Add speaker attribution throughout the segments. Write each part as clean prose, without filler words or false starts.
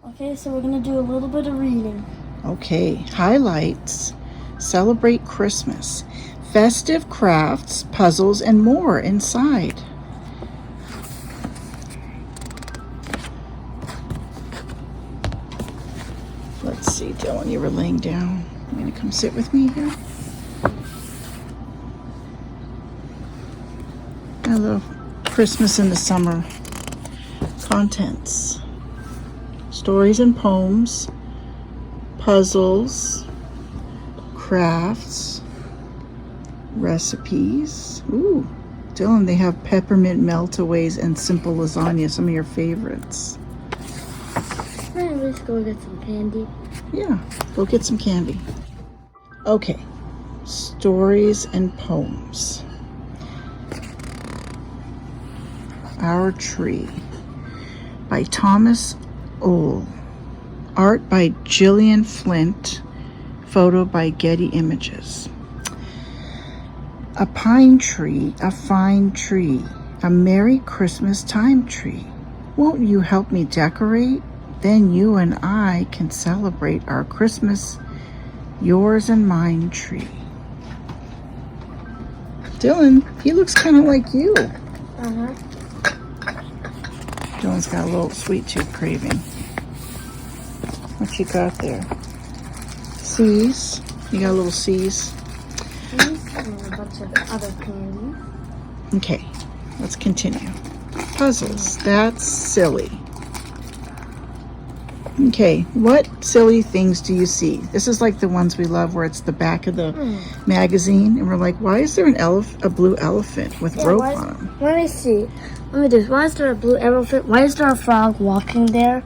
Speaker 1: Okay, so we're gonna do a little bit of reading.
Speaker 2: Okay, highlights. Celebrate Christmas. Festive crafts, puzzles, and more inside. Let's see, Dylan, you were laying down. You gonna come sit with me here? Hello, Christmas in the summer. Contents. Stories and poems, puzzles, crafts, recipes. Ooh, Dylan, they have peppermint meltaways and simple lasagna, some of your favorites.
Speaker 1: Let's go get some candy.
Speaker 2: Yeah, go get some candy. Okay, stories and poems. Our Tree by Thomas Ohl. Art by Gillian Flint. Photo by Getty Images. A pine tree, a fine tree, a Merry Christmas time tree. Won't you help me decorate? Then you and I can celebrate our Christmas, yours and mine tree. Dylan, he looks kind of like you.
Speaker 1: Uh-huh.
Speaker 2: Dylan's got a little sweet tooth craving. What you got there? C's. You got a little C's.
Speaker 1: And a bunch of other candy.
Speaker 2: Okay, let's continue. Puzzles. That's silly. Okay, what silly things do you see? This is like the ones we love where it's the back of the magazine and we're like, why is there a blue elephant with rope on him?
Speaker 1: Let me see. Let me do this. Why is there a blue elephant? Why is there a frog walking there?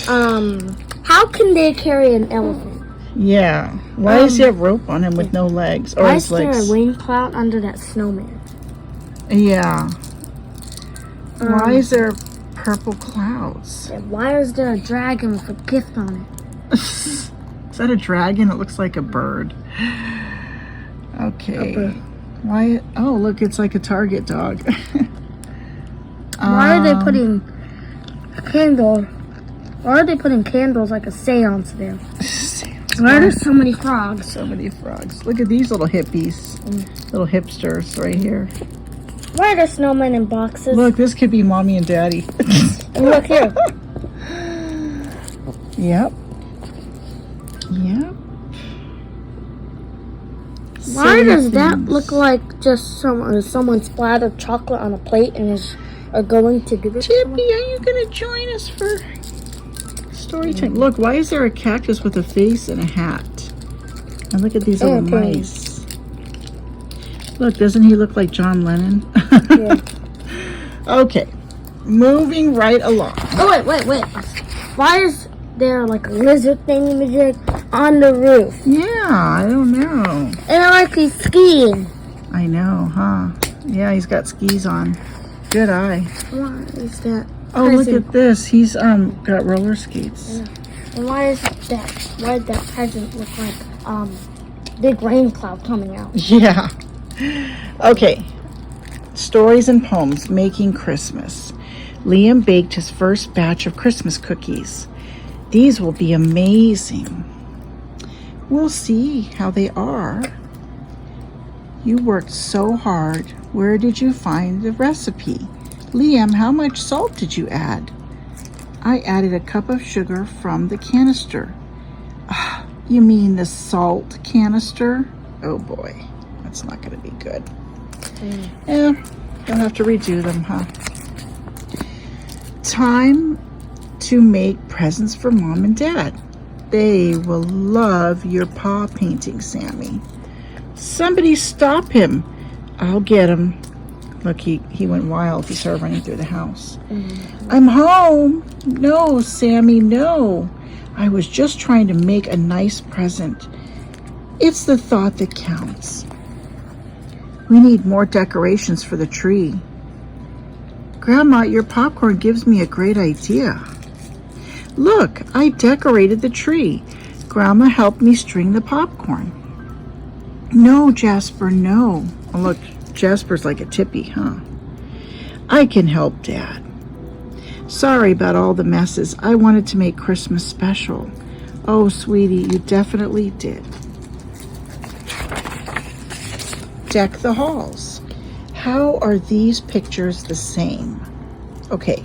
Speaker 1: How can they carry an elephant?
Speaker 2: Yeah. Why does he have rope on him with no legs? Or
Speaker 1: why
Speaker 2: his
Speaker 1: is there
Speaker 2: legs?
Speaker 1: a rain cloud under that snowman?
Speaker 2: Yeah. Why is there purple clouds?
Speaker 1: And why is there a dragon with a gift on it?
Speaker 2: Is that a dragon? It looks like a bird. Okay.
Speaker 1: A bird.
Speaker 2: Why? Oh, look, it's like a Target dog.
Speaker 1: Why are they putting candles? Why are they putting candles like a seance there? Why are there so many frogs?
Speaker 2: So many frogs. Look at these little hippies. Little hipsters right here.
Speaker 1: Why are there snowmen in boxes?
Speaker 2: Look, this could be mommy and daddy.
Speaker 1: And look here.
Speaker 2: Yep. Yep.
Speaker 1: Why does that look like just someone splattered chocolate on a plate and are going to give it to
Speaker 2: Chippy,
Speaker 1: someone?
Speaker 2: are you going to join us for story time? Look, why is there a cactus with a face and a hat? And look at these little mice. Look, doesn't he look like John Lennon?
Speaker 1: Yeah.
Speaker 2: Okay, moving right along.
Speaker 1: Oh, wait. Why is there like a lizard thingamajig on the roof?
Speaker 2: Yeah, I don't know.
Speaker 1: And I like he's skiing.
Speaker 2: I know, huh? Yeah, he's got skis on. Good eye.
Speaker 1: Why is that?
Speaker 2: Oh, look at this. He's got roller skates.
Speaker 1: Yeah. And why did that present look like big rain cloud coming out?
Speaker 2: Yeah. Okay. Stories and poems making Christmas. Liam baked his first batch of Christmas cookies. These will be amazing. We'll see how they are. You worked so hard. Where did you find the recipe? Liam, how much salt did you add? I added a cup of sugar from the canister. You mean the salt canister? Oh boy, that's not going to be good. Yeah, don't have to redo them, huh? Time to make presents for Mom and Dad. They will love your paw painting, Sammy. Somebody stop him. I'll get him. Look, he went wild. He started running through the house. I'm home. No, Sammy, no. I was just trying to make a nice present. It's the thought that counts. We need more decorations for the tree. Grandma, your popcorn gives me a great idea. Look, I decorated the tree. Grandma helped me string the popcorn. No, Jasper, no. Oh, look, Jasper's like a tippy, huh? I can help, Dad. Sorry about all the messes. I wanted to make Christmas special. Oh, sweetie, you definitely did. Deck the halls. How are these pictures the same? Okay,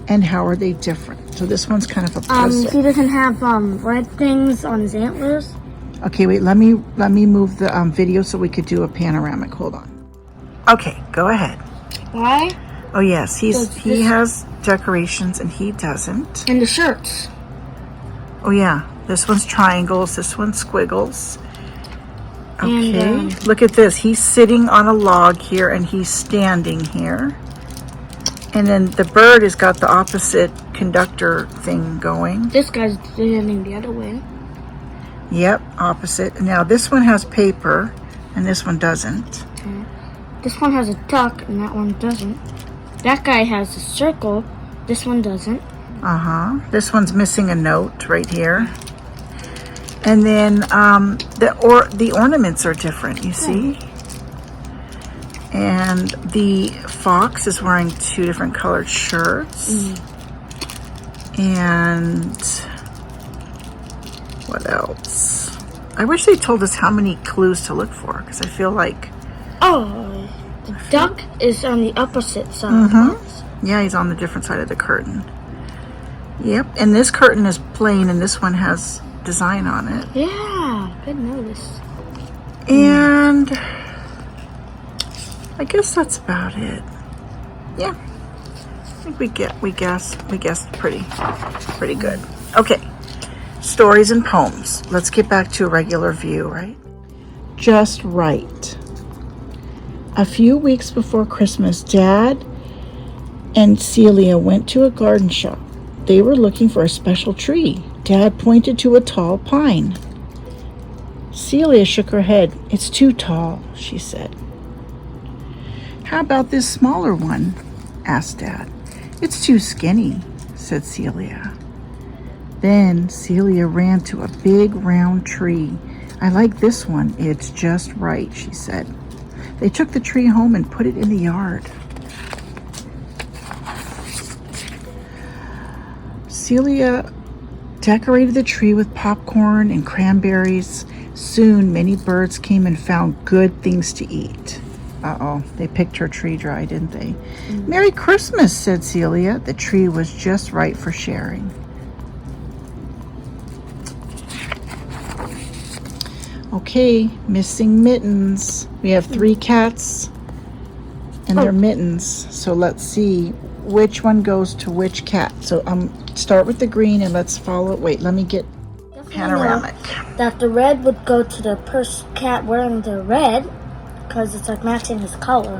Speaker 2: and how are they different? So this one's kind of a puzzle.
Speaker 1: He doesn't have red things on his antlers.
Speaker 2: Okay, wait, let me move the video so we could do a panoramic. Hold on. Okay, go ahead.
Speaker 1: Why?
Speaker 2: Oh yes, he has decorations and he doesn't.
Speaker 1: And the shirts.
Speaker 2: Oh yeah, this one's triangles, this one's squiggles. Okay,
Speaker 1: And,
Speaker 2: look at this. He's sitting on a log here and he's standing here. And then the bird has got the opposite conductor thing going.
Speaker 1: This guy's standing the other way.
Speaker 2: Yep, opposite. Now this one has paper and this one doesn't.
Speaker 1: This one has a duck and that one doesn't. That guy has a circle. This one doesn't.
Speaker 2: This one's missing a note right here. And then the ornaments are different, you see? And the fox is wearing 2 different colored shirts. And what else? I wish they told us how many clues to look for, because I feel like...
Speaker 1: Oh, the duck is on the opposite side.
Speaker 2: Yeah, he's on the different side of the curtain. Yep, and this curtain is plain and this one has design on it.
Speaker 1: Yeah, good notice.
Speaker 2: And I guess that's about it. Yeah, I think we guessed pretty good. Okay, stories and poems. Let's get back to a regular view, right? Just right. A few weeks before Christmas, Dad and Celia went to a garden shop. They were looking for a special tree. Dad pointed to a tall pine. Celia shook her head. It's too tall, she said. How about this smaller one? Asked Dad. It's too skinny, said Celia. Then Celia ran to a big round tree. I like this one. It's just right, she said. They took the tree home and put it in the yard. Celia decorated the tree with popcorn and cranberries. Soon, many birds came and found good things to eat. Uh-oh, they picked her tree dry, didn't they? Merry Christmas, said Celia. The tree was just right for sharing. Okay, missing mittens. We have 3 cats and their mittens. So let's see which one goes to which cat. So start with the green and let's follow. Wait, let me get panoramic.
Speaker 1: That the red would go to the cat wearing the red because it's like matching his color.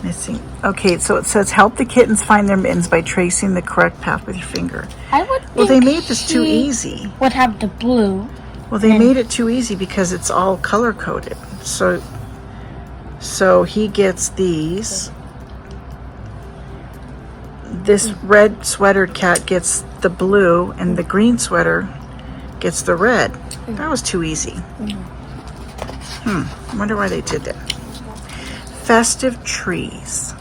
Speaker 2: Missing. Okay, so it says help the kittens find their mittens by tracing the correct path with your finger.
Speaker 1: I would think
Speaker 2: well, they made this too easy.
Speaker 1: Would have the blue.
Speaker 2: Well, they made it too easy because it's all color coded. So he gets these. This red sweatered cat gets the blue and the green sweater gets the red. That was too easy. I wonder why they did that. Festive trees.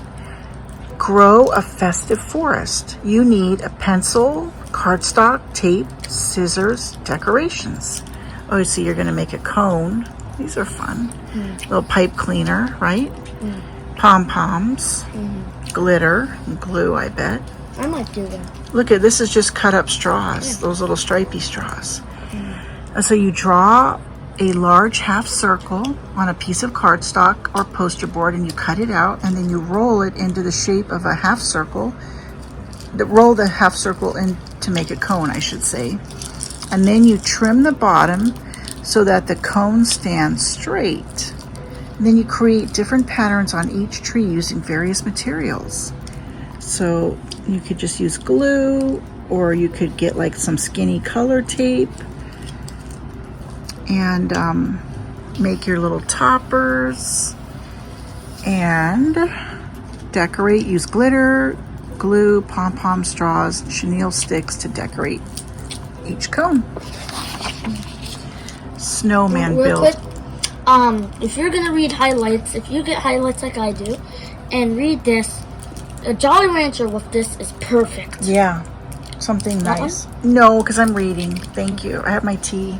Speaker 2: Grow a festive forest. You need a pencil, cardstock, tape, scissors, decorations. Oh, so you're going to make a cone. These are fun. Little pipe cleaner, right? Pom-poms, glitter, and glue, I bet.
Speaker 1: I might do that.
Speaker 2: Look at this is just cut up straws, those little stripy straws. And so you draw a large half circle on a piece of cardstock or poster board and you cut it out and then you roll it into the shape of a half circle. Roll the half circle in to make a cone, I should say. And then you trim the bottom so that the cone stands straight. And then you create different patterns on each tree using various materials. So you could just use glue or you could get like some skinny color tape and make your little toppers and decorate. Use glitter, glue, pom-pom straws, chenille sticks to decorate each cone. Snowman
Speaker 1: Real
Speaker 2: build.
Speaker 1: quick, if you're gonna read highlights, if you get highlights like I do, and read this, A Jolly Rancher with this is perfect.
Speaker 2: Yeah, something nice. No, because I'm reading. Thank you. I have my tea.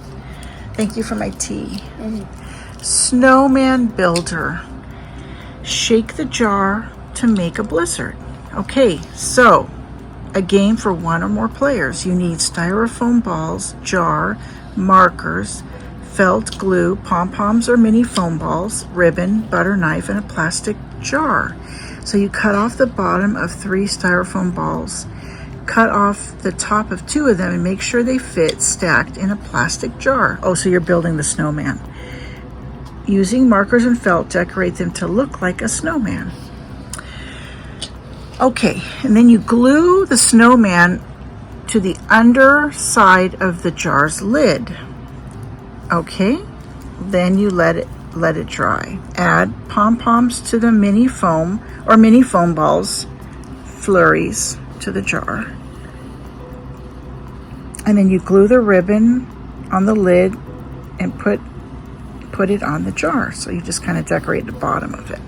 Speaker 2: Thank you for my tea. Snowman Builder. Shake the jar to make a blizzard. Okay, so a game for one or more players. You need styrofoam balls, jar, markers, felt glue, pom-poms or mini foam balls, ribbon, butter knife, and a plastic jar. So you cut off the bottom of 3 styrofoam balls, cut off the top of 2 of them, and make sure they fit stacked in a plastic jar. Oh, so you're building the snowman. Using markers and felt, decorate them to look like a snowman. Okay, and then you glue the snowman to the underside of the jar's lid. Okay, then you let it dry. Add pom-poms to the mini foam balls, flurries to the jar. And then you glue the ribbon on the lid and put it on the jar. So you just kind of decorate the bottom of it.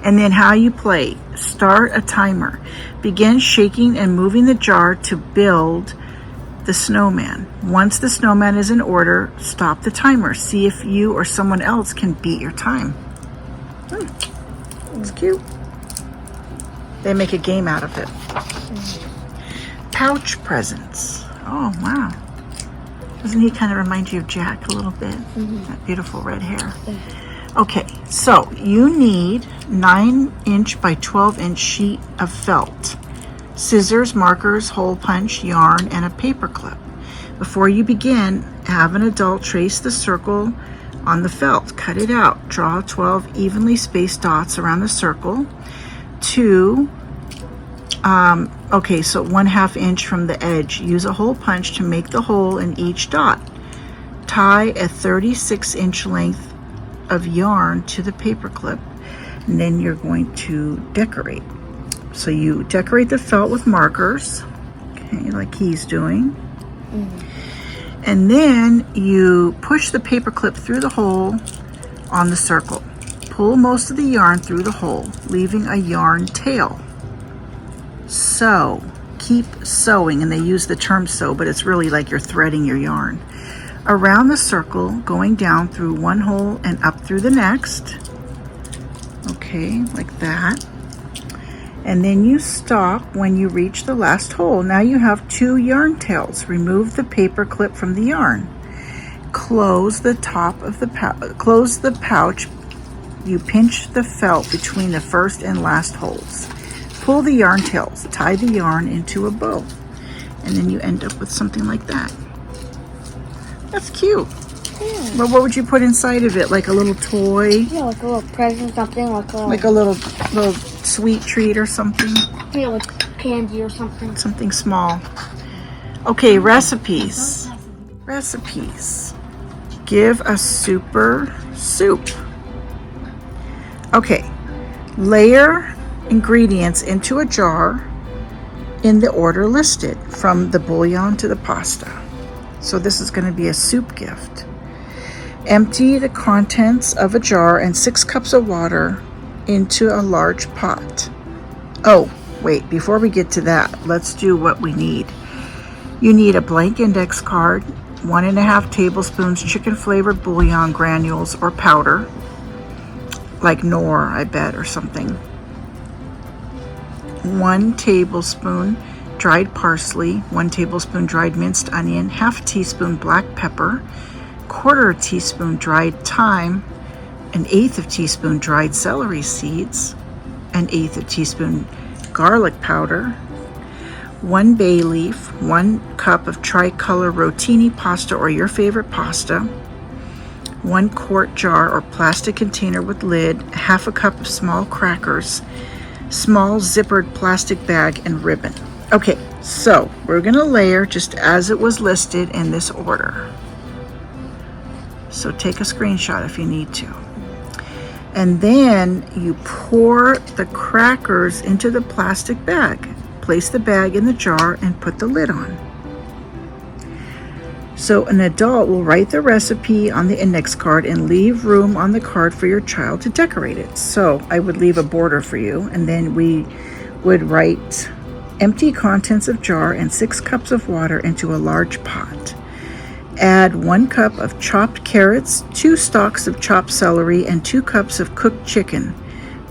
Speaker 2: And then how you play. Start a timer. Begin shaking and moving the jar to build the snowman. Once the snowman is in order, stop the timer. See if you or someone else can beat your time. It's cute. They make a game out of it. Pouch presents. Oh, wow. Doesn't he kind of remind you of Jack a little bit? That beautiful red hair. Okay, so you need 9-inch by 12-inch sheet of felt, scissors, markers, hole punch, yarn, and a paper clip. Before you begin, have an adult trace the circle on the felt. Cut it out. Draw 12 evenly spaced dots around the circle. Okay, so 1/2 inch from the edge. Use a hole punch to make the hole in each dot. Tie a 36-inch length of yarn to the paper clip, and then you're going to decorate. So you decorate the felt with markers, okay, like he's doing. And then you push the paper clip through the hole on the circle. Pull most of the yarn through the hole, leaving a yarn tail. Sew. Keep sewing, and they use the term sew, but it's really like you're threading your yarn around the circle, going down through one hole and up through the next. Okay, like that. And then you stop when you reach the last hole. Now you have 2 yarn tails. Remove the paper clip from the yarn. Close the top of the close the pouch. You pinch the felt between the first and last holes. Pull the yarn tails, tie the yarn into a bow, and then you end up with something like that. That's cute.
Speaker 1: Yeah.
Speaker 2: But what would you put inside of it? Like a little toy?
Speaker 1: Yeah, like a little present, something
Speaker 2: Like a little sweet treat or something?
Speaker 1: Yeah, like candy or something.
Speaker 2: Something small. Okay, recipes. Recipes. Give a super soup. Okay, layer ingredients into a jar in the order listed, from the bouillon to the pasta. So this is going to be a soup gift. Empty the contents of a jar and 6 cups of water into a large pot. Oh, wait, before we get to that, let's do what we need. You need a blank index card, 1.5 tablespoons chicken flavored bouillon granules or powder, like Knorr, I bet, or something. 1 tablespoon dried parsley, 1 tablespoon dried minced onion, 1/2 teaspoon black pepper, 1/4 teaspoon dried thyme, 1/8 teaspoon dried celery seeds, 1/8 teaspoon garlic powder, 1 bay leaf, 1 cup of tricolor rotini pasta or your favorite pasta, 1 quart jar or plastic container with lid, 1/2 cup of small crackers, small zippered plastic bag, and ribbon. Okay, so we're gonna layer just as it was listed in this order. So take a screenshot if you need to. And then you pour the crackers into the plastic bag. Place the bag in the jar and put the lid on. So an adult will write the recipe on the index card and leave room on the card for your child to decorate it. So I would leave a border for you, and then we would write empty contents of jar and 6 cups of water into a large pot. Add 1 cup of chopped carrots, 2 stalks of chopped celery, and 2 cups of cooked chicken.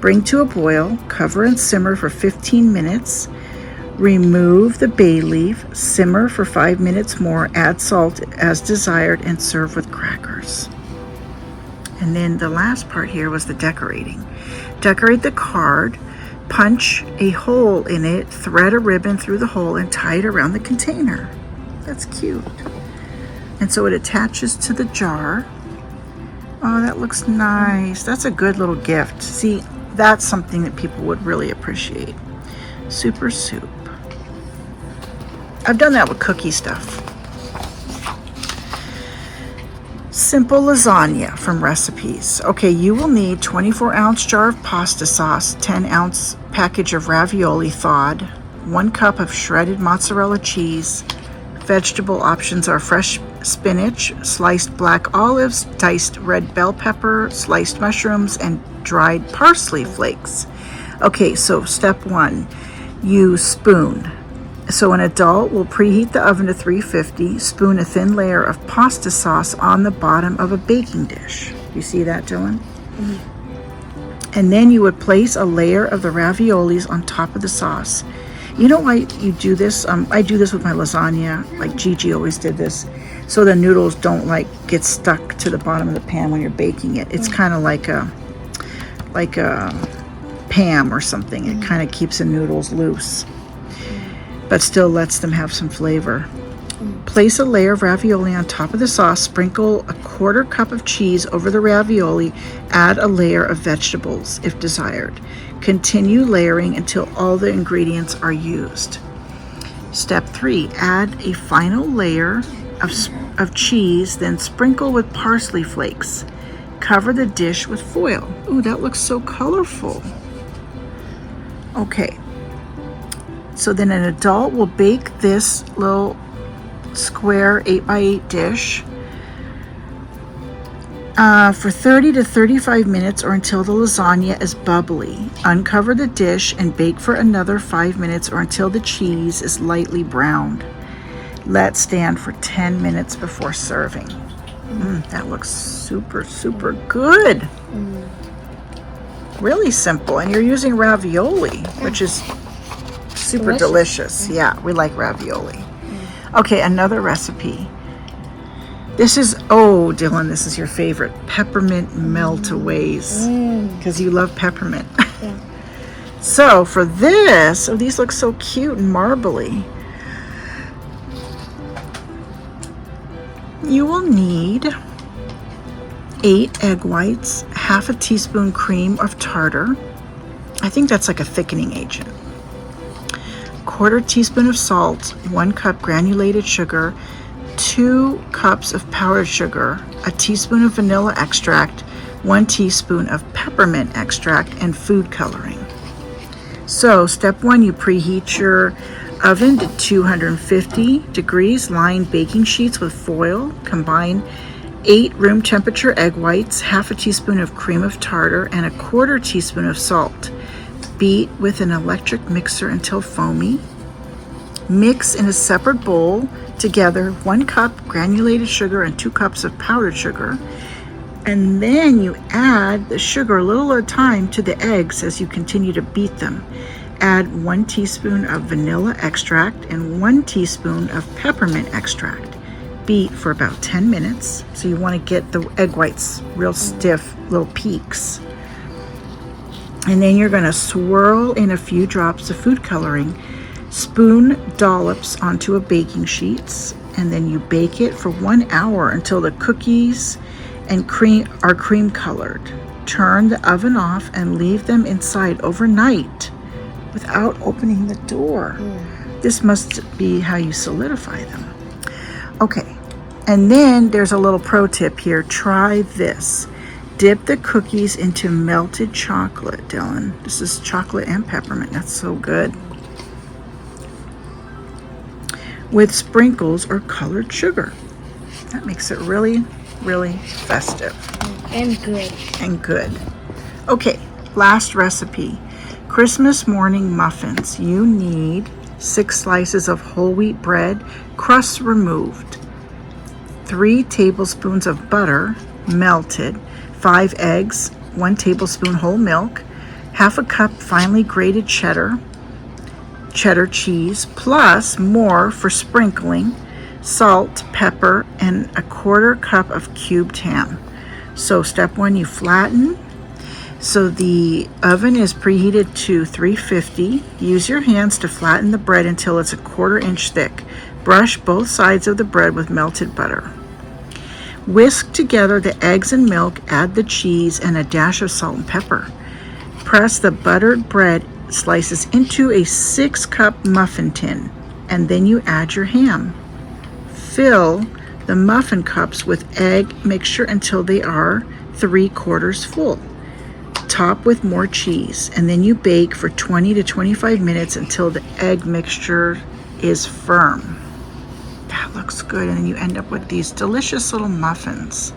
Speaker 2: Bring to a boil, cover and simmer for 15 minutes. Remove the bay leaf, simmer for 5 minutes more, add salt as desired, and serve with crackers. And then the last part here was the decorating. Decorate the card, punch a hole in it, thread a ribbon through the hole, and tie it around the container. That's cute. And so it attaches to the jar. Oh, that looks nice. That's a good little gift. See, that's something that people would really appreciate. Super soup. I've done that with cookie stuff. Simple lasagna from recipes. Okay, you will need 24-ounce jar of pasta sauce, 10-ounce package of ravioli thawed, 1 cup of shredded mozzarella cheese. Vegetable options are fresh spinach, sliced black olives, diced red bell pepper, sliced mushrooms, and dried parsley flakes. Okay, so step 1, use spoon. So an adult will preheat the oven to 350, spoon a thin layer of pasta sauce on the bottom of a baking dish. You see that, Dylan? Mm-hmm. And then you would place a layer of the raviolis on top of the sauce. You know why you do this? I do this with my lasagna, like Gigi always did this, so the noodles don't like get stuck to the bottom of the pan when you're baking it. It's kind of like a Pam or something. It kind of keeps the noodles loose, but still lets them have some flavor. Place a layer of ravioli on top of the sauce, sprinkle a 1/4 cup of cheese over the ravioli, add a layer of vegetables if desired. Continue layering until all the ingredients are used. Step 3, add a final layer of cheese, then sprinkle with parsley flakes. Cover the dish with foil. Ooh, that looks so colorful. Okay. So then an adult will bake this little square 8x8 dish for 30 to 35 minutes or until the lasagna is bubbly. Uncover the dish and bake for another 5 minutes or until the cheese is lightly browned. Let stand for 10 minutes before serving. That looks super, super good. Really simple. And you're using ravioli, which is super delicious. Yeah, we like ravioli. Okay, another recipe. This is, oh, Dylan, this is your favorite. Peppermint meltaways. Because you love peppermint.
Speaker 1: Yeah.
Speaker 2: So for this, oh, these look so cute and marbly. You will need 8 egg whites, 1/2 teaspoon cream of tartar. I think that's like a thickening agent. 1/4 teaspoon of salt, 1 cup granulated sugar, 2 cups of powdered sugar, a teaspoon of vanilla extract, 1 teaspoon of peppermint extract, and food coloring. So step 1, you preheat your oven to 250 degrees, line baking sheets with foil. Combine 8 room temperature egg whites, 1/2 teaspoon of cream of tartar, and a 1/4 teaspoon of salt. Beat with an electric mixer until foamy. Mix in a separate bowl together 1 cup granulated sugar and 2 cups of powdered sugar. And then you add the sugar a little at a time to the eggs as you continue to beat them. Add 1 teaspoon of vanilla extract and 1 teaspoon of peppermint extract. Beat for about 10 minutes. So you want to get the egg whites real stiff, little peaks. And then you're going to swirl in a few drops of food coloring. Spoon dollops onto a baking sheet, and then you bake it for 1 hour until the cookies and cream are cream colored. Turn the oven off and leave them inside overnight without opening the door. This must be how you solidify them. Okay, and then there's a little pro tip here. Try this. Dip the cookies into melted chocolate, Dylan. This is chocolate and peppermint. That's so good. With sprinkles or colored sugar. That makes it really, really festive.
Speaker 1: And good.
Speaker 2: And good. Okay, last recipe. Christmas morning muffins. You need 6 slices of whole wheat bread, crusts removed, 3 tablespoons of butter, melted, 5 eggs, 1 tablespoon whole milk, half a cup finely grated cheddar cheese, plus more for sprinkling, salt, pepper, and a 1/4 cup of cubed ham. So step 1, you flatten. So the oven is preheated to 350. Use your hands to flatten the bread until it's a 1/4 inch thick. Brush both sides of the bread with melted butter. Whisk together the eggs and milk, add the cheese and a dash of salt and pepper. Press the buttered bread slices into a 6-cup muffin tin, and then you add your ham. Fill the muffin cups with egg mixture until they are 3/4 full. Top with more cheese, and then you bake for 20 to 25 minutes until the egg mixture is firm. That looks good, and then you end up with these delicious little muffins.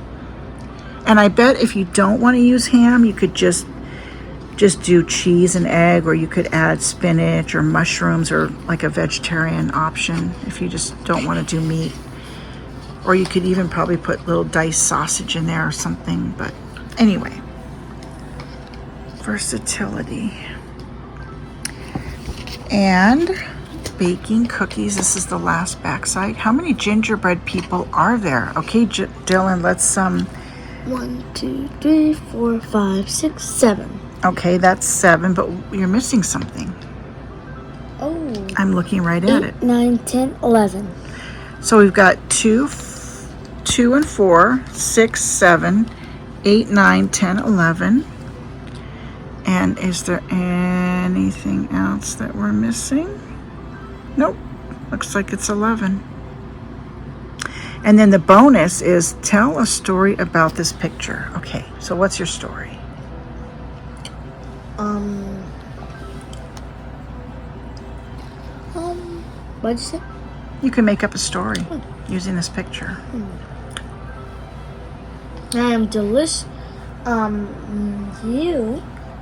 Speaker 2: And I bet if you don't want to use ham, you could just do cheese and egg, or you could add spinach or mushrooms, or like a vegetarian option if you just don't want to do meat. Or you could even probably put little diced sausage in there or something. But anyway, versatility. And baking cookies. This is the last backside. How many gingerbread people are there? Okay, Dylan, let's
Speaker 1: 1, 2, 3, 4, 5, 6, 7.
Speaker 2: Okay, that's 7, but you're missing something.
Speaker 1: Oh.
Speaker 2: I'm looking right at it.
Speaker 1: 8, 9, 10, 11.
Speaker 2: So we've got 2 and 4, 6, 7, 8, 9, 10, 11. And is there anything else that we're missing? Nope. Looks like it's 11. And then the bonus is tell a story about this picture. Okay, so what's your story?
Speaker 1: What'd you say?
Speaker 2: You can make up a story using this picture.
Speaker 1: You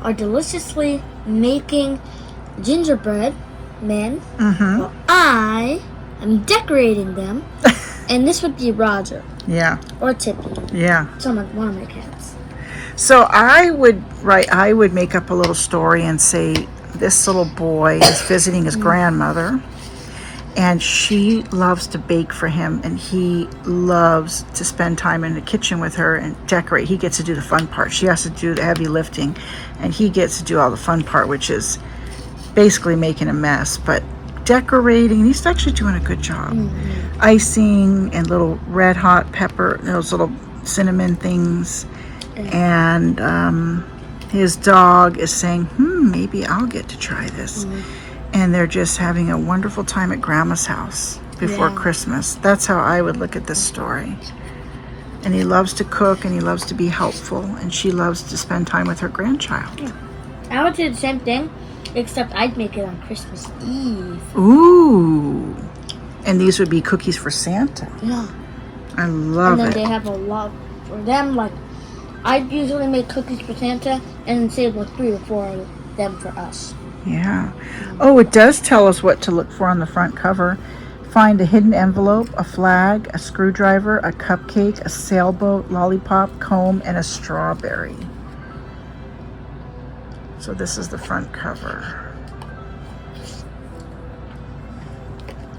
Speaker 1: are deliciously making gingerbread men. Well, I am decorating them. And this would be Roger.
Speaker 2: Yeah.
Speaker 1: Or Tippy.
Speaker 2: Yeah.
Speaker 1: One of my cats.
Speaker 2: So I would make up a little story and say this little boy is visiting his grandmother, and she loves to bake for him, and he loves to spend time in the kitchen with her and decorate. He gets to do the fun part. She has to do the heavy lifting, and he gets to do all the fun part, which is basically making a mess, but decorating. He's actually doing a good job. Icing and little red hot pepper, those little cinnamon things. And his dog is saying, maybe I'll get to try this. And they're just having a wonderful time at Grandma's house before Christmas. That's how I would look at this story. And he loves to cook, and he loves to be helpful, and she loves to spend time with her grandchild.
Speaker 1: I would do the same thing, except I'd make it on Christmas Eve.
Speaker 2: Ooh. And these would be cookies for Santa.
Speaker 1: Yeah.
Speaker 2: I love it.
Speaker 1: And then they have a lot for them. Like, I'd usually make cookies for Santa and then save like 3 or 4 of them for us.
Speaker 2: Yeah. Oh, it does tell us what to look for on the front cover. Find a hidden envelope, a flag, a screwdriver, a cupcake, a sailboat, lollipop, comb, and a strawberry. So this is the front cover.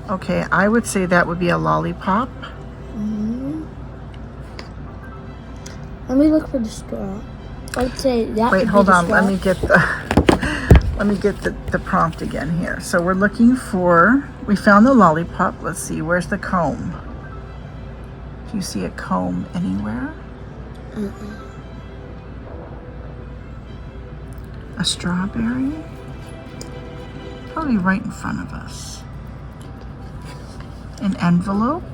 Speaker 2: Okay, I would say that would be a lollipop.
Speaker 1: Let me look for the straw. I'd say that.
Speaker 2: Wait,
Speaker 1: would
Speaker 2: hold
Speaker 1: be the
Speaker 2: on.
Speaker 1: straw.
Speaker 2: Let me get the prompt again here. So we're looking for. We found the lollipop. Let's see. Where's the comb? Do you see a comb anywhere? A strawberry? Probably right in front of us. An envelope?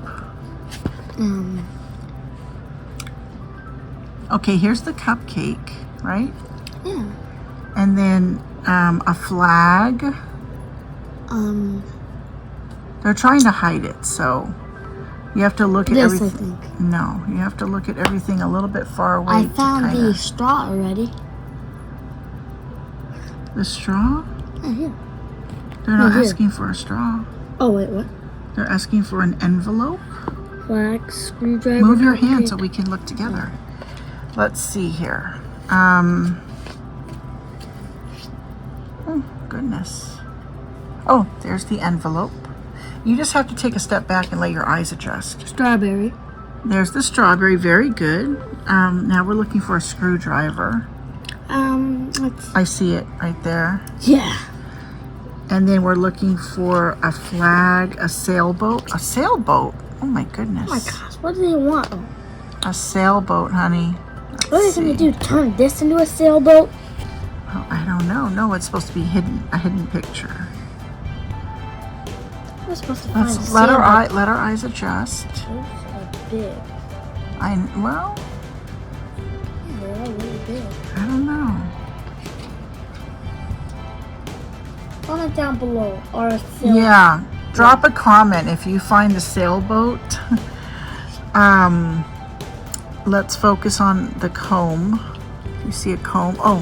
Speaker 2: Okay, here's the cupcake, right?
Speaker 1: Yeah.
Speaker 2: And then a flag. They're trying to hide it, so you have to look at everything.
Speaker 1: I think.
Speaker 2: No, you have to look at everything a little bit far away.
Speaker 1: I found the straw already.
Speaker 2: The straw?
Speaker 1: Yeah, here.
Speaker 2: They're not
Speaker 1: here.
Speaker 2: asking for a straw.
Speaker 1: Oh, wait, what?
Speaker 2: They're asking for an envelope.
Speaker 1: Flag, screwdriver.
Speaker 2: Move your hand so we can look together. Let's see here. Oh, goodness. Oh, there's the envelope. You just have to take a step back and let your eyes adjust.
Speaker 1: Strawberry.
Speaker 2: There's the strawberry. Very good. Now we're looking for a screwdriver. I see it right there.
Speaker 1: Yeah.
Speaker 2: And then we're looking for a flag, a sailboat. A sailboat? Oh my goodness.
Speaker 1: Oh my gosh, what do they want?
Speaker 2: A sailboat, honey.
Speaker 1: What are they gonna do? Turn this into a sailboat?
Speaker 2: Oh, I don't know. No, it's supposed to be hidden. A hidden picture.
Speaker 1: We're supposed to find a
Speaker 2: Let's let
Speaker 1: sailboat.
Speaker 2: our eyes adjust.
Speaker 1: Those are big.
Speaker 2: Well,
Speaker 1: Yeah, they're all really big.
Speaker 2: I don't know.
Speaker 1: Comment down below or a sailboat.
Speaker 2: Yeah, drop a comment if you find a sailboat. Let's focus on the comb. You see a comb? Oh,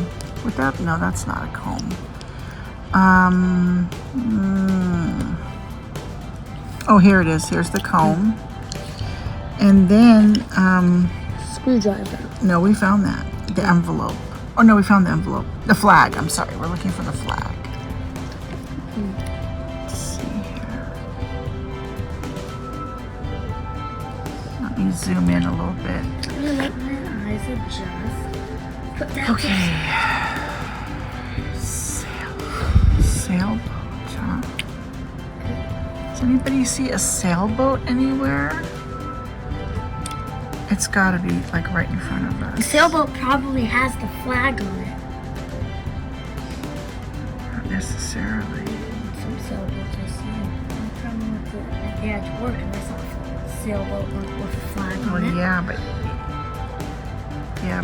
Speaker 2: no, that's not a comb. Oh, here it is. Here's the comb. And then,
Speaker 1: Screwdriver.
Speaker 2: no, we found that. The envelope. Oh, no, we found the envelope. The flag. I'm sorry. We're looking for the flag. Let's see here. Let me zoom in a little bit.
Speaker 1: I'm gonna let my eyes adjust. Put that
Speaker 2: Okay. Sailboat, huh? Does anybody see a sailboat anywhere? It's gotta be like right in front of
Speaker 1: The
Speaker 2: us.
Speaker 1: sailboat probably has the flag on it.
Speaker 2: Not necessarily.
Speaker 1: Some sailboats I see. I'm trying to look at the edge work and I saw a sailboat with a flag
Speaker 2: Well,
Speaker 1: on it.
Speaker 2: yeah,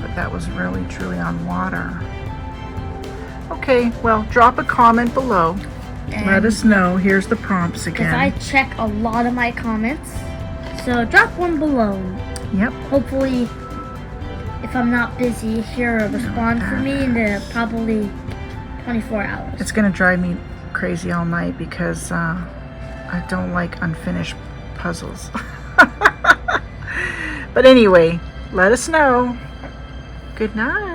Speaker 2: but that was really truly on water. Okay, well, drop a comment below. Let us know. Here's the prompts
Speaker 1: Because I
Speaker 2: again.
Speaker 1: check a lot of my comments. So drop one below.
Speaker 2: Yep.
Speaker 1: Hopefully, if I'm not busy, hear a response from me in the probably 24 hours.
Speaker 2: It's gonna drive me crazy all night because I don't like unfinished puzzles. But anyway, let us know. Good night.